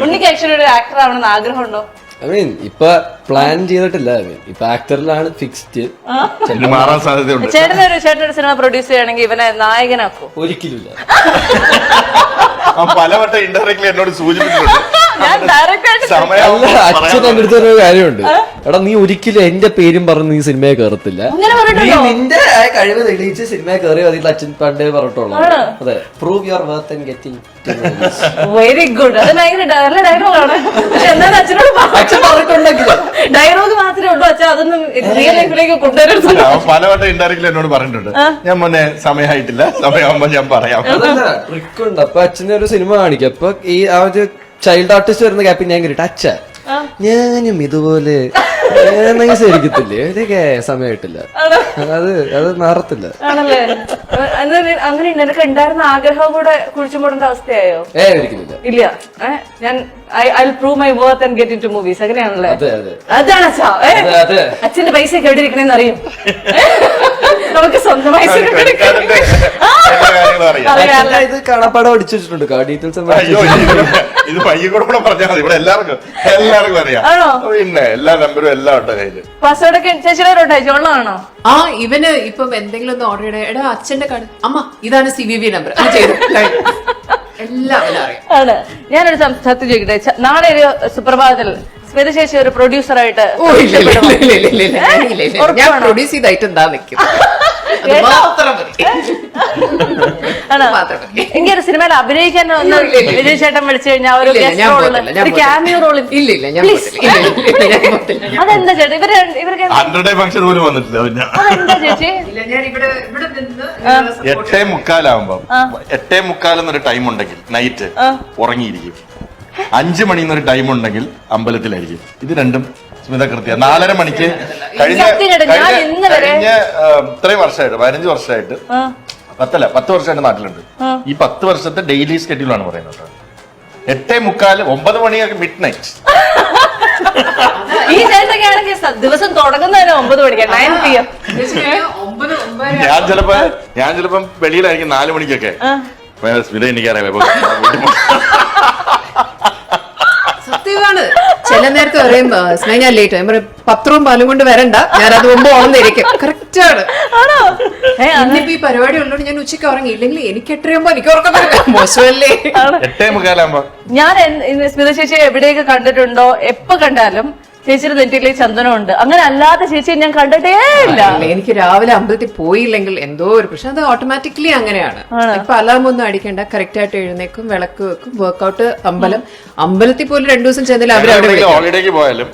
ഉണ്ണിക്ക് ആക്ച്വലി ഒരു ആക്ടർ ആവണമെന്ന് ആഗ്രഹമുണ്ടോ? ഇപ്പൊ പ്ലാൻ ചെയ്തിട്ടില്ല. ഇപ്പൊ ആക്ടറിലാണ് ഫിക്സ്ഡ്. മാറാൻ സാധ്യതയുണ്ട്. ചേട്ടനൊരു സിനിമ പ്രൊഡ്യൂസ് ചെയ്യുകയാണെങ്കിൽ ഇവനെ നായകനാക്കും? ഒരിക്കലുമില്ല. പലവട്ടം ഇൻഡയറക്ട്ലി എന്നോട് സൂചിപ്പിച്ചിട്ടുണ്ട്. അല്ല, അച്ഛൻ എന്റെ അടുത്ത് ഒരു കാര്യമുണ്ട്. എടാ, നീ ഒരിക്കലും എന്റെ പേരും പറഞ്ഞ് നീ സിനിമയെ കയറത്തില്ല. നീ നിന്റെ കഴിവ് തെളിയിച്ച് സിനിമയെ കയറി അതിൽ അച്ഛൻ പണ്ടേ പറഞ്ഞിട്ടുള്ളൂ. അതെ, prove your worth and getting. Very good. അത് ഭയങ്കര നല്ല ഡയലോഗാണ്. പക്ഷെ എന്നാലും അച്ഛനോട് അച്ഛൻ പറഞ്ഞിട്ടുണ്ടെങ്കിൽ ഡയലോഗ് മാത്രമേ ഉള്ളൂ അച്ഛൻ, അതൊന്നും റിയൽ ലൈഫിലേക്ക് കൊണ്ടുവരുന്നു. പലവട്ടം ഇൻഡയറക്ട്ലി എന്നോട് പറഞ്ഞിട്ടുണ്ട്, ഞാൻ മോനെ സമയമായിട്ടില്ല, സമയമാകുമ്പോ ഞാൻ പറയാം. ട്രിക്ക് ഉണ്ട്. അപ്പൊ അച്ഛനെ ഒരു സിനിമ കാണിക്കും. അപ്പൊ ഈ ആ ഒരു ചൈൽഡ് ആർട്ടിസ്റ്റ് വരുന്ന ഗ്യാപ്പിൽ ഞാൻ കേട്ടിട്ട് അച്ഛ ഞാനും ഇതുപോലെ നൈസായിരിക്കത്തില്ലേ, ഇതൊക്കെ സമയമായിട്ടില്ല, അത് മാറത്തില്ല. ആണല്ലേ? അങ്ങനെ നിനക്ക് ഉണ്ടായിരുന്ന ആഗ്രഹം കൂടെ കുഴിച്ചുമൂടേണ്ട അവസ്ഥയായോ? ഒരിക്കലില്ല. ഇല്ല. ഞാൻ I prove my worth and get into movies, അങ്ങനെയാണല്ലേ? അതാണ് അച്ഛാ. അച്ഛന്റെ പൈസ ഒക്കെ എവിടെ ഇരിക്കണേന്ന് അറിയും. നമുക്ക് സ്വന്തമായി ഇത് കാണാപ്പാടം അടിച്ചു വെച്ചിട്ടുണ്ട്. ഡീറ്റെയിൽസ് ഇത് പയ്യക്കൂടെ കൂടെ പറഞ്ഞാൽ മതി. ഇവിടെ എല്ലാവർക്കും അറിയാം. പിന്നെ എല്ലാ നമ്പറും എല്ലാം ഉണ്ട് കയ്യില്. പാസ്വേഡൊക്കെ ചേച്ചിയുടെ ചോളാണോ? ആ, ഇവന് ഇപ്പം എന്തെങ്കിലും ഒന്ന് ഓർഡർ ചെയ്യണേ, എടാ അച്ഛന്റെ കാർഡ്, അമ്മ ഇതാണ് CVV നമ്പർ, എല്ലാം അറിയാം. ആണ്. ഞാനൊരു സത്യം ചോദിക്കട്ടെ, നാളെ ഒരു സുപ്രഭാതത്തിൽ സ്മിത ചേച്ചി ഒരു പ്രൊഡ്യൂസറായിട്ട് ഞാൻ പ്രൊഡ്യൂസ് ചെയ്തായിട്ട് എന്താ നിൽക്കും. എനിക്ക് ഒരു സിനിമയിൽ അഭിനയിക്കാൻ വിജയ് ചേട്ടൻ വിളിച്ചു കഴിഞ്ഞാൽ ഒരു ക്യാമിയോ റോളിൽ അതെന്താ ചേട്ടാ? ഇവർക്ക് ഫംഗ്ഷൻ പോലും വന്നിട്ടില്ല. അതെന്താ ചേച്ചി? 8:45 8:45 എന്നൊരു ടൈം ഉണ്ടെങ്കിൽ നൈറ്റ് ഉറങ്ങിയിരിക്കും. 5 മണി എന്നൊരു ടൈം ഉണ്ടെങ്കിൽ അമ്പലത്തിലായിരിക്കും. ഇത് രണ്ടും സ്മിത കൃത്യ 4:30 മണിക്ക് കഴിഞ്ഞ ഇത്രയും വർഷമായിട്ട് 15 വർഷമായിട്ട് 10 വർഷമായിട്ട് നാട്ടിലുണ്ട്. ഈ 10 വർഷത്തെ ഡെയിലി സ്കെഡ്യൂളാണ് പറയുന്നത്. 8:45 9 മണിയൊക്കെ മിഡ് നൈറ്റ്. ഈ ചേട്ടൊക്കെയാണെങ്കിൽ ദിവസം തുടങ്ങുന്നതിന് 9 മണിക്കാണ്, 9 PM. ഞാൻ ചിലപ്പം വെളിയിലായിരിക്കും 4 മണിക്കൊക്കെ. സ്മിത എനിക്കറിയാം. സത്യമാണ്. ചില നേരത്തെ പറയും സ്നേഹ ഞാൻ ലേറ്റ്, ഞാൻ പറയും പത്രവും പാലും കൊണ്ട് വരണ്ട, ഞാൻ അത് മുമ്പ് ഓർന്നിരിക്കും. കറക്റ്റ് ആണ്. ഇന്നിപ്പോ ഈ പരിപാടി ഉള്ളതുകൊണ്ട് ഞാൻ ഉച്ചയ്ക്ക് ഉറങ്ങി, ഇല്ലെങ്കിൽ എനിക്ക് 8:30 എനിക്ക് ഉറക്കം മോശമല്ലേ? 8:45 ഞാൻ സ്മിത ചേച്ചി എവിടെയൊക്കെ കണ്ടിട്ടുണ്ടോ, എപ്പോ കണ്ടാലും ചേച്ചിയുടെ നെറ്റിയിലെ ചന്ദനം ഉണ്ട്. അങ്ങനെ അല്ലാത്ത ചേച്ചിയെ ഞാൻ കണ്ടിട്ടേ ഇല്ല. എനിക്ക് രാവിലെ അമ്പലത്തിൽ പോയില്ലെങ്കിൽ എന്തോ ഒരു പ്രശ്നം, അത് ഓട്ടോമാറ്റിക്കലി അങ്ങനെയാണ്. ഇപ്പൊ അലാം ഒന്നും അടിക്കണ്ട, കറക്റ്റ് ആയിട്ട് എഴുന്നേക്കും, വിളക്ക് വെക്കും, വർക്ക്ഔട്ട്, അമ്പലത്തിൽ പോലും 2 ദിവസം ചെന്നില്ല അവരവിടെ ഹോളിഡേക്ക് പോയാലും